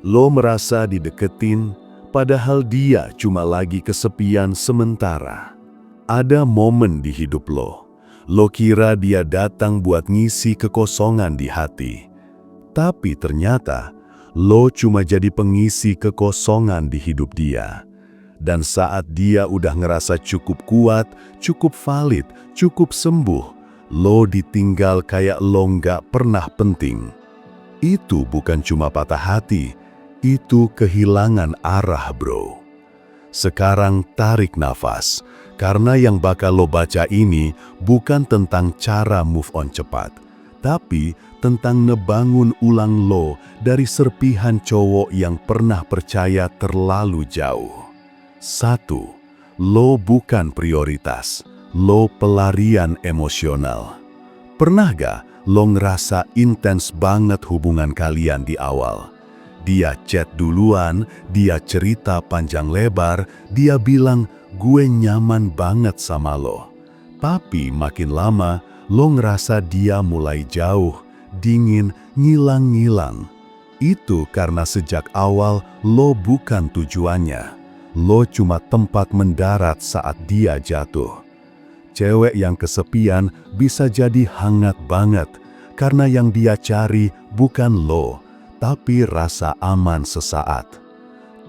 Lo merasa dideketin, padahal dia cuma lagi kesepian sementara. Ada momen di hidup lo kira dia datang buat ngisi kekosongan di hati. Tapi ternyata, lo cuma jadi pengisi kekosongan di hidup dia. Dan saat dia udah ngerasa cukup kuat, cukup valid, cukup sembuh, lo ditinggal kayak lo nggak pernah penting. Itu bukan cuma patah hati, itu kehilangan arah, bro. Sekarang tarik nafas, karena yang bakal lo baca ini bukan tentang cara move on cepat, tapi tentang ngebangun ulang lo dari serpihan cowok yang pernah percaya terlalu jauh. 1. Lo bukan prioritas, lo pelarian emosional. Pernah gak lo ngerasa intens banget hubungan kalian di awal? Dia chat duluan, dia cerita panjang lebar, dia bilang, gue nyaman banget sama lo. Tapi makin lama, lo ngerasa dia mulai jauh, dingin, ngilang-ngilang. Itu karena sejak awal lo bukan tujuannya. Lo cuma tempat mendarat saat dia jatuh. Cewek yang kesepian bisa jadi hangat banget, karena yang dia cari bukan lo, tapi rasa aman sesaat.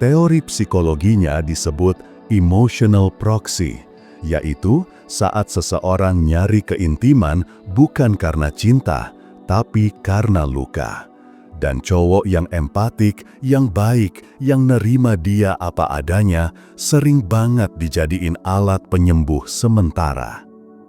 Teori psikologinya disebut emotional proxy, yaitu saat seseorang nyari keintiman bukan karena cinta, tapi karena luka. Dan cowok yang empatik, yang baik, yang nerima dia apa adanya, sering banget dijadiin alat penyembuh sementara.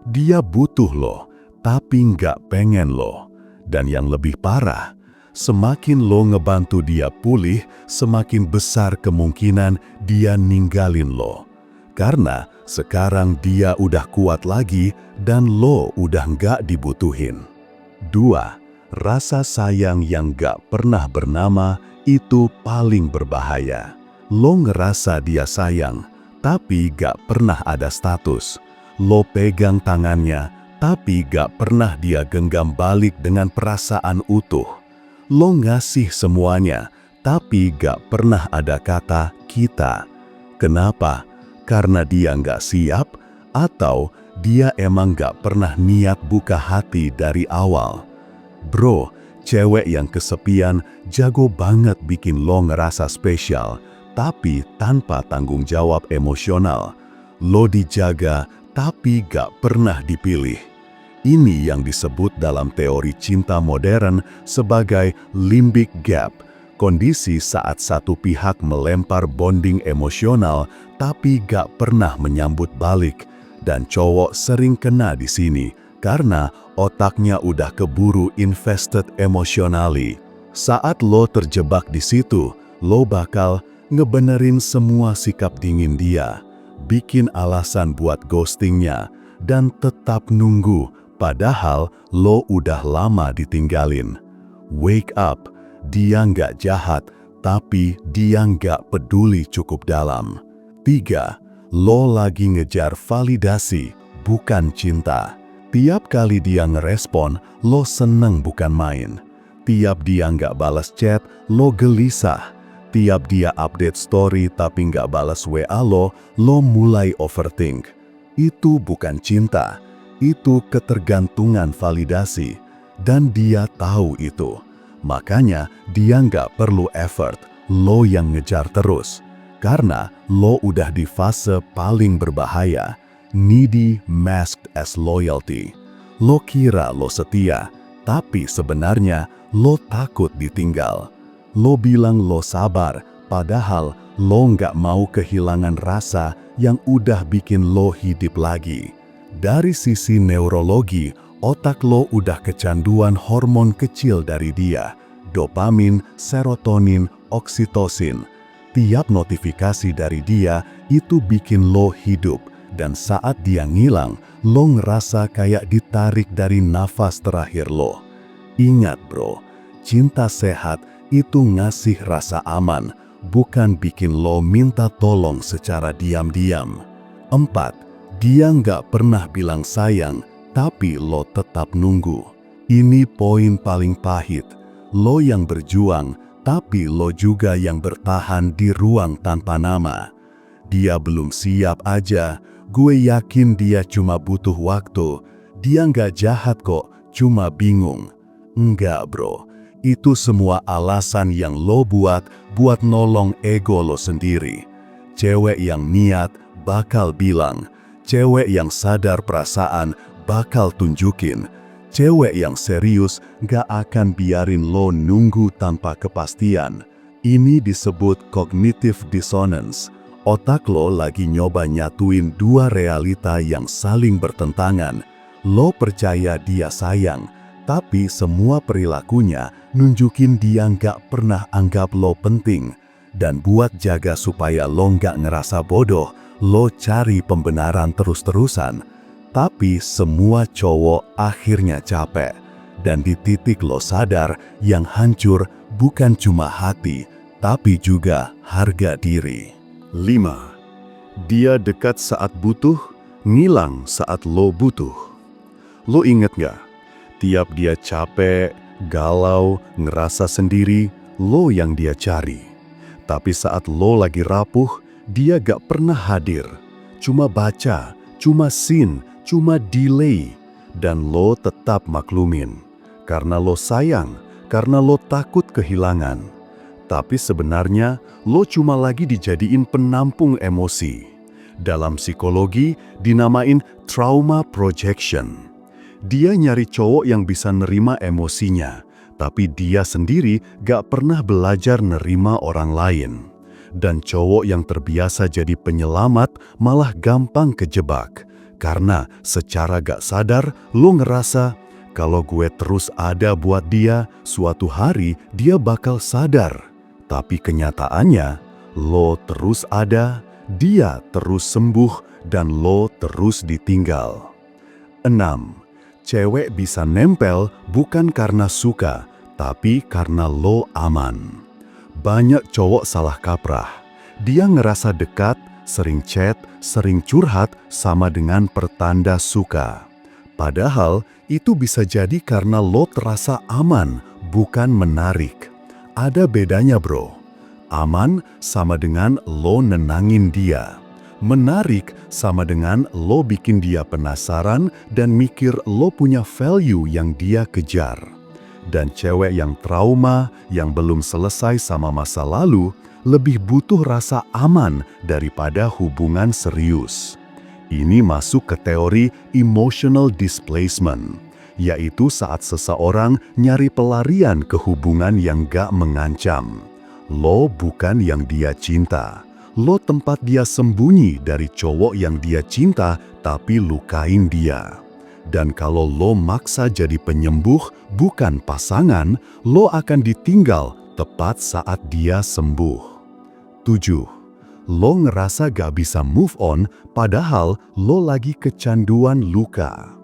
Dia butuh lo, tapi nggak pengen lo. Dan yang lebih parah, semakin lo ngebantu dia pulih, semakin besar kemungkinan dia ninggalin lo. Karena sekarang dia udah kuat lagi dan lo udah nggak dibutuhin. 2. Rasa sayang yang gak pernah bernama itu paling berbahaya. Lo ngerasa dia sayang, tapi gak pernah ada status. Lo pegang tangannya, tapi gak pernah dia genggam balik dengan perasaan utuh. Lo ngasih semuanya, tapi gak pernah ada kata kita. Kenapa? Karena dia gak siap, atau dia emang gak pernah niat buka hati dari awal. Bro, cewek yang kesepian jago banget bikin lo ngerasa spesial, tapi tanpa tanggung jawab emosional. Lo dijaga, tapi gak pernah dipilih. Ini yang disebut dalam teori cinta modern sebagai limbic gap, kondisi saat satu pihak melempar bonding emosional, tapi gak pernah menyambut balik. Dan cowok sering kena di sini, karena otaknya udah keburu invested emotionally. Saat lo terjebak di situ, lo bakal ngebenerin semua sikap dingin dia, bikin alasan buat ghostingnya, dan tetap nunggu, padahal lo udah lama ditinggalin. Wake up, dia nggak jahat, tapi dia nggak peduli cukup dalam. 3. Lo lagi ngejar validasi, bukan cinta. Tiap kali dia ngerespon, lo seneng bukan main. Tiap dia nggak balas chat, lo gelisah. Tiap dia update story tapi nggak balas WA lo mulai overthink. Itu bukan cinta, itu ketergantungan validasi. Dan dia tahu itu. Makanya dia nggak perlu effort, lo yang ngejar terus. Karena lo udah di fase paling berbahaya. Needy masked as loyalty. Lo kira lo setia, tapi sebenarnya lo takut ditinggal. Lo bilang lo sabar, padahal lo nggak mau kehilangan rasa yang udah bikin lo hidup lagi. Dari sisi neurologi, otak lo udah kecanduan hormon kecil dari dia, dopamin, serotonin, oksitosin. Tiap notifikasi dari dia itu bikin lo hidup. Dan saat dia ngilang, lo ngerasa kayak ditarik dari nafas terakhir lo. Ingat bro, cinta sehat itu ngasih rasa aman, bukan bikin lo minta tolong secara diam-diam. 4. Dia nggak pernah bilang sayang, tapi lo tetap nunggu. Ini poin paling pahit. Lo yang berjuang, Tapi lo juga yang bertahan di ruang tanpa nama. Dia belum siap aja, gue yakin dia cuma butuh waktu. Dia nggak jahat kok, cuma bingung. Enggak bro, itu semua alasan yang lo buat nolong ego lo sendiri. Cewek yang niat bakal bilang, cewek yang sadar perasaan bakal tunjukin. Cewek yang serius gak akan biarin lo nunggu tanpa kepastian. Ini disebut cognitive dissonance. Otak lo lagi nyoba nyatuin dua realita yang saling bertentangan. Lo percaya dia sayang, tapi semua perilakunya nunjukin dia gak pernah anggap lo penting. Dan buat jaga supaya lo gak ngerasa bodoh, lo cari pembenaran terus-terusan. Tapi semua cowok akhirnya capek. Dan di titik lo sadar yang hancur bukan cuma hati, tapi juga harga diri. 5. Dia dekat saat butuh, ngilang saat lo butuh. Lo inget gak? Tiap dia capek, galau, ngerasa sendiri, lo yang dia cari. Tapi saat lo lagi rapuh, dia gak pernah hadir. Cuma baca, cuma scene, cuma delay, dan lo tetap maklumin. Karena lo sayang, karena lo takut kehilangan. Tapi sebenarnya lo cuma lagi dijadiin penampung emosi. Dalam psikologi dinamain trauma projection. Dia nyari cowok yang bisa nerima emosinya, tapi dia sendiri gak pernah belajar nerima orang lain. Dan cowok yang terbiasa jadi penyelamat malah gampang kejebak. Karena secara gak sadar lo ngerasa kalau gue terus ada buat dia, suatu hari dia bakal sadar. Tapi kenyataannya lo terus ada, dia terus sembuh, dan lo terus ditinggal. 6. Cewek bisa nempel bukan karena suka, tapi karena lo aman. Banyak cowok salah kaprah. Dia ngerasa dekat, sering chat, sering curhat sama dengan pertanda suka. Padahal itu bisa jadi karena lo terasa aman, bukan menarik. Ada bedanya bro. Aman sama dengan lo nenangin dia. Menarik sama dengan lo bikin dia penasaran dan mikir lo punya value yang dia kejar. Dan cewek yang trauma, yang belum selesai sama masa lalu, lebih butuh rasa aman daripada hubungan serius. Ini masuk ke teori emotional displacement, yaitu saat seseorang nyari pelarian ke hubungan yang gak mengancam. Lo bukan yang dia cinta. Lo tempat dia sembunyi dari cowok yang dia cinta tapi lukain dia. Dan kalau lo maksa jadi penyembuh, bukan pasangan, lo akan ditinggal tepat saat dia sembuh. 7. Lo ngerasa gak bisa move on, padahal lo lagi kecanduan luka.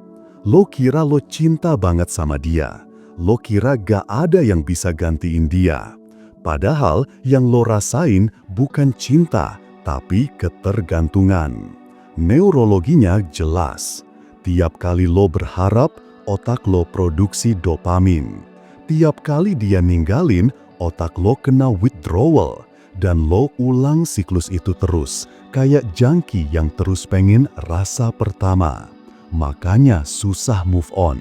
Lo kira lo cinta banget sama dia. Lo kira gak ada yang bisa gantiin dia. Padahal yang lo rasain bukan cinta, tapi ketergantungan. Neurologinya jelas. Tiap kali lo berharap, otak lo produksi dopamin. Tiap kali dia ninggalin, otak lo kena withdrawal. Dan lo ulang siklus itu terus, kayak junkie yang terus pengen rasa pertama. Makanya susah move on.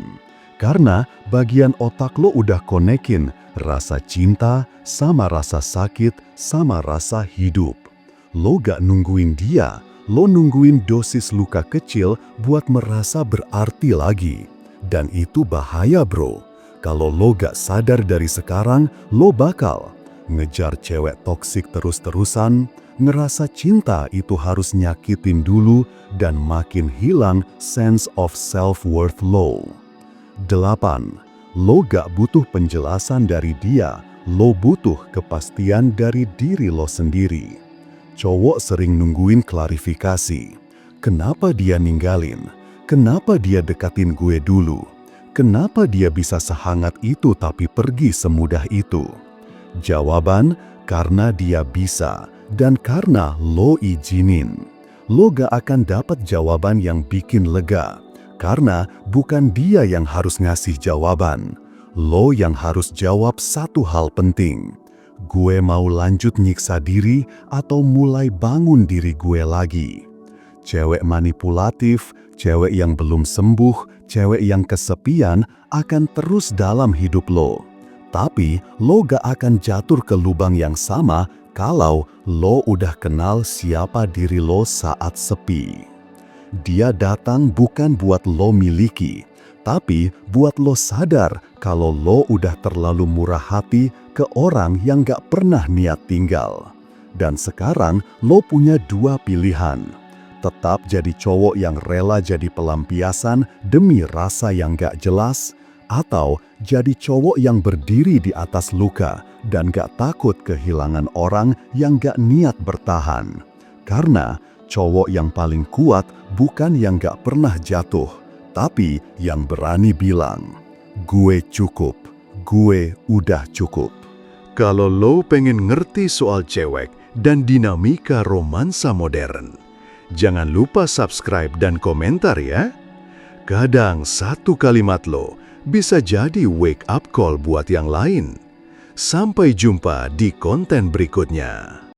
Karena bagian otak lo udah konekin rasa cinta sama rasa sakit sama rasa hidup. Lo gak nungguin dia, lo nungguin dosis luka kecil buat merasa berarti lagi. Dan itu bahaya bro. Kalau lo gak sadar dari sekarang, lo bakal ngejar cewek toksik terus-terusan, ngerasa cinta itu harus nyakitin dulu, dan makin hilang sense of self-worth lo. 8. Lo gak butuh penjelasan dari dia, lo butuh kepastian dari diri lo sendiri. Cowok sering nungguin klarifikasi. Kenapa dia ninggalin? Kenapa dia dekatin gue dulu? Kenapa dia bisa sehangat itu tapi pergi semudah itu? Jawaban, karena dia bisa dan karena lo izinin. Lo gak akan dapat jawaban yang bikin lega, karena bukan dia yang harus ngasih jawaban. Lo yang harus jawab satu hal penting. gue mau lanjut nyiksa diri atau mulai bangun diri gue lagi. Cewek manipulatif, cewek yang belum sembuh, cewek yang kesepian akan terus dalam hidup lo. Tapi lo gak akan jatuh ke lubang yang sama kalau lo udah kenal siapa diri lo saat sepi. Dia datang bukan buat lo miliki, tapi buat lo sadar kalau lo udah terlalu murah hati ke orang yang gak pernah niat tinggal. Dan sekarang lo punya dua pilihan. Tetap jadi cowok yang rela jadi pelampiasan demi rasa yang gak jelas, atau jadi cowok yang berdiri di atas luka dan gak takut kehilangan orang yang gak niat bertahan. Karena cowok yang paling kuat bukan yang gak pernah jatuh, tapi yang berani bilang, gue cukup, gue udah cukup. Kalau lo pengen ngerti soal cewek dan dinamika romansa modern, jangan lupa subscribe dan komentar ya. Kadang satu kalimat lo bisa jadi wake up call buat yang lain. Sampai jumpa di konten berikutnya.